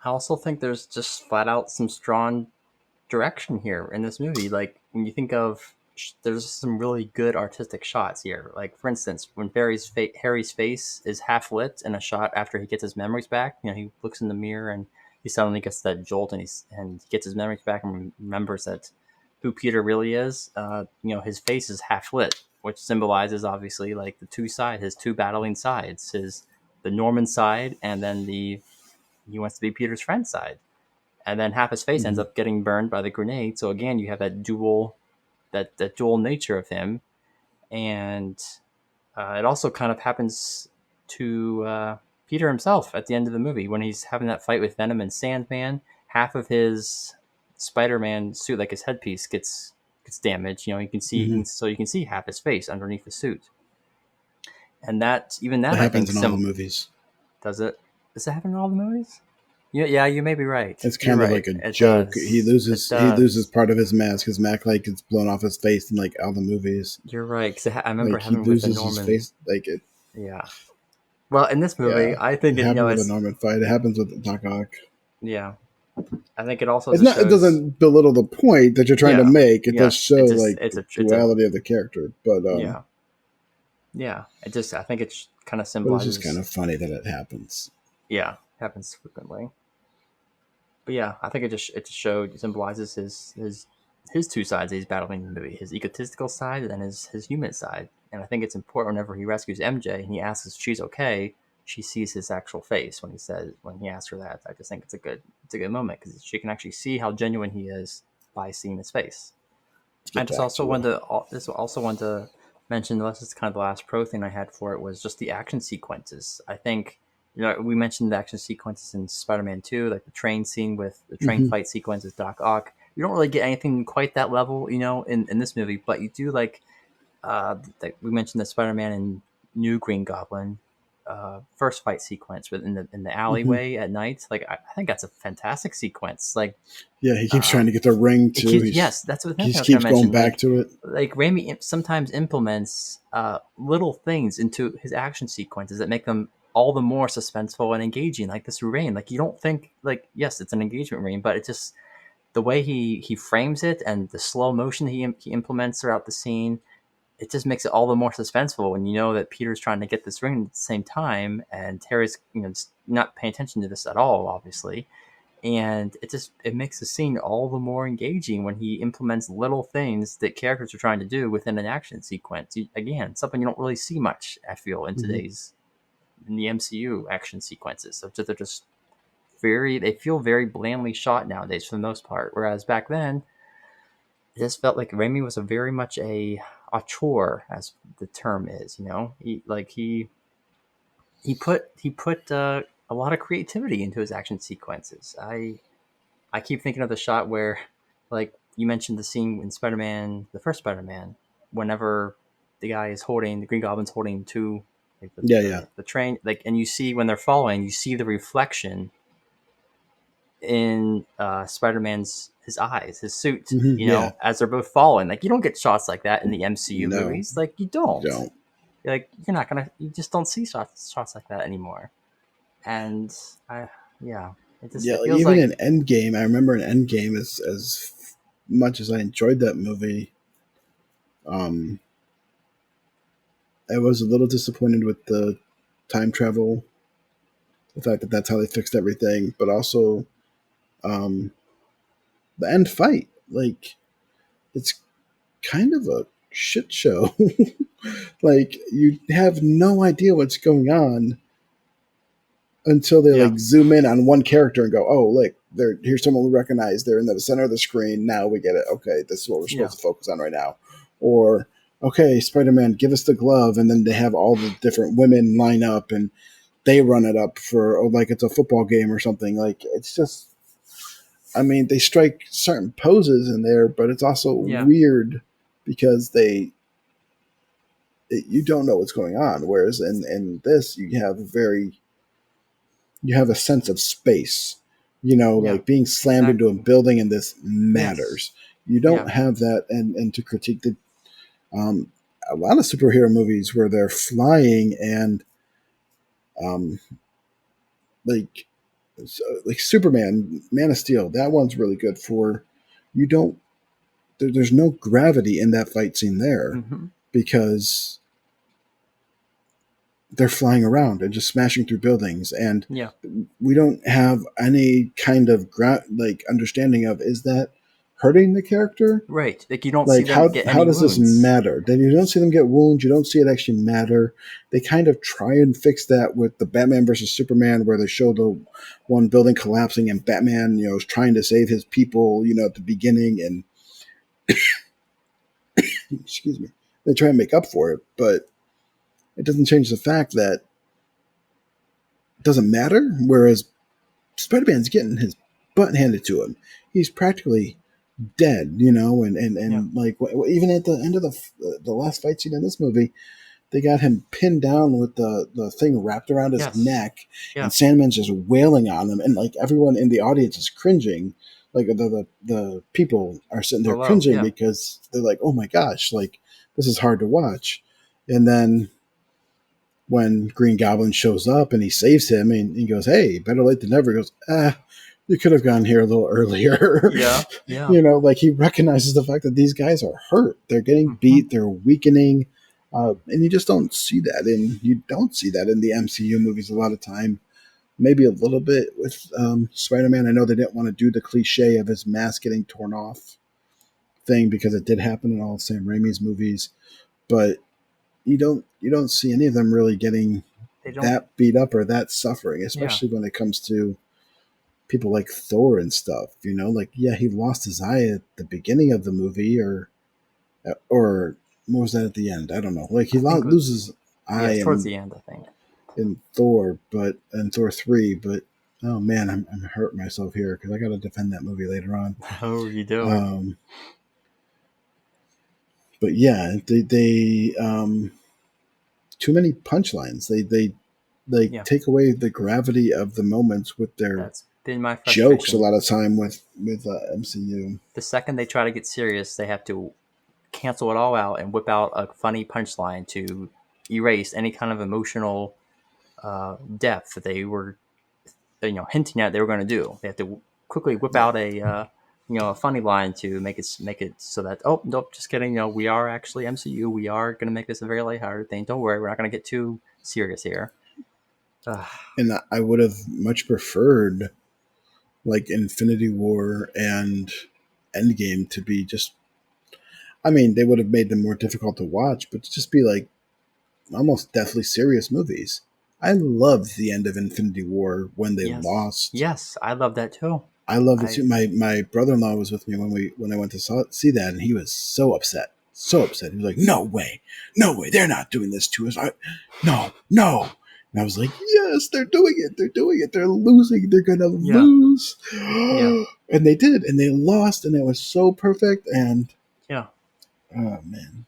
I also think there's just flat out some strong direction here in this movie. Like when you think of, there's some really good artistic shots here. Like for instance, when Harry's face is half lit in a shot after he gets his memories back. You know, he looks in the mirror and he suddenly gets that jolt, and he gets his memories back and remembers that who Peter really is. You know, his face is half lit, which symbolizes obviously like the his two battling sides, his the Norman side, and then the he wants to be Peter's friend side, and then half his face ends Mhm. up getting burned by the grenade. So again, you have that dual nature of him, and it also kind of happens to Peter himself at the end of the movie when he's having that fight with Venom and Sandman. Half of his Spider-Man suit, like his headpiece, gets damaged. You know, Mhm. you can see half his face underneath the suit, and that even That that I happens think in all the movies. does it. Does it happen in all the movies? Yeah, you may be right. It's You're kind of right. like a It joke. He does. It loses does. part of his mask. His mask like gets blown off his face in like all the movies. You're right. Because I remember Like he having with the loses his Norman. face. Like it. Yeah. Well, in this movie, Yeah, I think it happened with the it's Norman fight. It happens with Doc Ock. yeah. I think it also It's just not. It shows. doesn't belittle the point that you're trying to Yeah. make. It does Yes. show like It's the a duality of the character, yeah. Yeah. I think it kind of but it's just kind symbolizes. of funny that it happens. Yeah. Happens frequently. But yeah, I think it just showed symbolizes his two sides that he's battling in the movie, his egotistical side and his human side. And I think it's important whenever he rescues MJ and he asks if she's okay, she sees his actual face when he asks her that. I just think it's a good moment because she can actually see how genuine he is by seeing his face. Let's I get just back also to wanted to mention, this is kind of the last pro thing I had for it, was just the action sequences. I think, you know, we mentioned the action sequences in Spider-Man 2, like the train scene with the train hmm fight sequence with Doc Ock. You don't really get anything quite that level, you know, in this movie, but you do like we mentioned the Spider-Man and New Green Goblin first fight sequence within in the hmm alleyway at night. Like I think that's a fantastic sequence. Like Yeah, he keeps uh, trying to get the ring too. yes, that's the He thing I was going keeps to going mention. back to it. Like Raimi sometimes implements little things into his action sequences that make them all the more suspenseful and engaging. Like this rain, like you don't think like yes, it's an engagement rain, but it just the way he frames it and the slow motion he implements throughout the scene, it just makes it all the more suspenseful when you know that Peter's trying to get this ring at the same time, and Terry's just not paying attention to this at all, obviously, and it makes the scene all the more engaging when he implements little things that characters are trying to do within an action sequence. Again, something you don't really see much, I feel, hmm in the MCU action sequences. So they're just they feel very blandly shot nowadays for the most part, whereas back then it just felt like Raimi was a very much a auteur, as the term is. You know, he put a lot of creativity into his action sequences. I keep thinking of the shot where, like you mentioned, the scene in Spider-Man, the first Spider-Man, whenever the Green Goblin's holding two, like Yeah, yeah. the train, like, and you see when they're falling, you see the reflection in Spider-Man's his eyes, his suit, you Yeah. know, as they're both falling. Like you don't get shots like that in the MCU No, movies. Like you you don't. don't. Like you just don't see shots like that anymore. And I, yeah, Yeah, it like feels even like in Endgame, I remember in Endgame as much as I enjoyed that movie, um, I was a little disappointed with the time travel, the fact that that's how they fixed everything, but also um, the end fight. Like it's kind of a shit show. Like you have no idea what's going on until they yeah, like zoom in on one character and go, "Oh, look, here's someone we recognize. They're in the center of the screen. Now we get it. Okay, this is what we're yeah, supposed to focus on right now." Or, "Okay, Spider-Man, give us the glove," and then they have all the different women line up and they run it up for like it's a football game or something. Like it's just, I mean, they strike certain poses in there, but it's also yeah, weird because you don't know what's going on. Whereas in this, you have a sense of space. You know, yeah, like being slammed into a exactly. building in this Yes, matters. You yeah, don't have that, and to critique um, a lot of superhero movies where they're flying and um, like So, like Superman, Man of Steel, that one's really good for you don't there's no gravity in that fight scene there Hmm. because they're flying around and just smashing through buildings, and Yeah. we don't have any kind of understanding of, is that hurting the character? Right. Like you don't see Like them get how any does this wounds. matter? Then you don't see them get wounds. You don't see it actually matter. They kind of try and fix that with the Batman versus Superman, where they show the one building collapsing and Batman, is trying to save his people, at the beginning, and excuse me, they try and make up for it, but it doesn't change the fact that it doesn't matter. Whereas Spider-Man's getting his butt handed to him. He's practically dead, Yeah. and like even at the end of the last fight scene in this movie, they got him pinned down with the thing wrapped around his Yes. neck, Yeah. and Sandman's just wailing on him, and like everyone in the audience is cringing. Like the people are sitting there Below. cringing Yeah. because they're like, "Oh my gosh, like this is hard to watch." And then when Green Goblin shows up and he saves him, and he goes, "Hey, better late than never." He goes, you could have gone here a little earlier." Yeah. Yeah. Like he recognizes the fact that these guys are hurt. They're getting Hmm. beat. They're weakening. And you just don't see that. And you don't see that in the MCU movies a lot of time. Maybe a little bit with Spider-Man. I know they didn't want to do the cliche of his mask getting torn off thing because it did happen in all of Sam Raimi's movies. But you don't see any of them really getting They don't. that beat up or that suffering, Yeah. especially when it comes to people like Thor and stuff. Like, yeah, he lost his eye at the beginning of the movie, or what was that at the end? I don't know. Like he I think it loses was. eye Yes. Towards in the end, I think. Thor, but in Thor 3, but oh man, I'm hurting myself here because I got to defend that movie later on. Oh, you do. Um, but yeah, they too many punchlines. They Yeah. take away the gravity of the moments with their That's been my jokes a frustration. lot of time with MCU. The second they try to get serious, they have to cancel it all out and whip out a funny punchline to erase any kind of emotional depth that they were, hinting at they were going to do. They have to quickly whip Yeah, out a funny line to make it so that, oh nope, just kidding. We are actually MCU. We are going to make this a very lighthearted thing. Don't worry, we're not going to get too serious here. Uh, and I would have much preferred like Infinity War and Endgame to be just. I mean, they would have made them more difficult to watch, but to just be like almost deathly serious movies. I loved the end of Infinity War when they yes, lost. yes, I love that too. I loved it too. I My brother in law was with me when I went to see that, and he was so upset, so upset. He was like, "No way, no way, they're not doing this to us. No, no." And I was like, "Yes, they're doing it. They're doing it. They're losing. They're gonna Yeah, lose." yeah, And they did, and they lost, and it was so perfect. And yeah. oh man,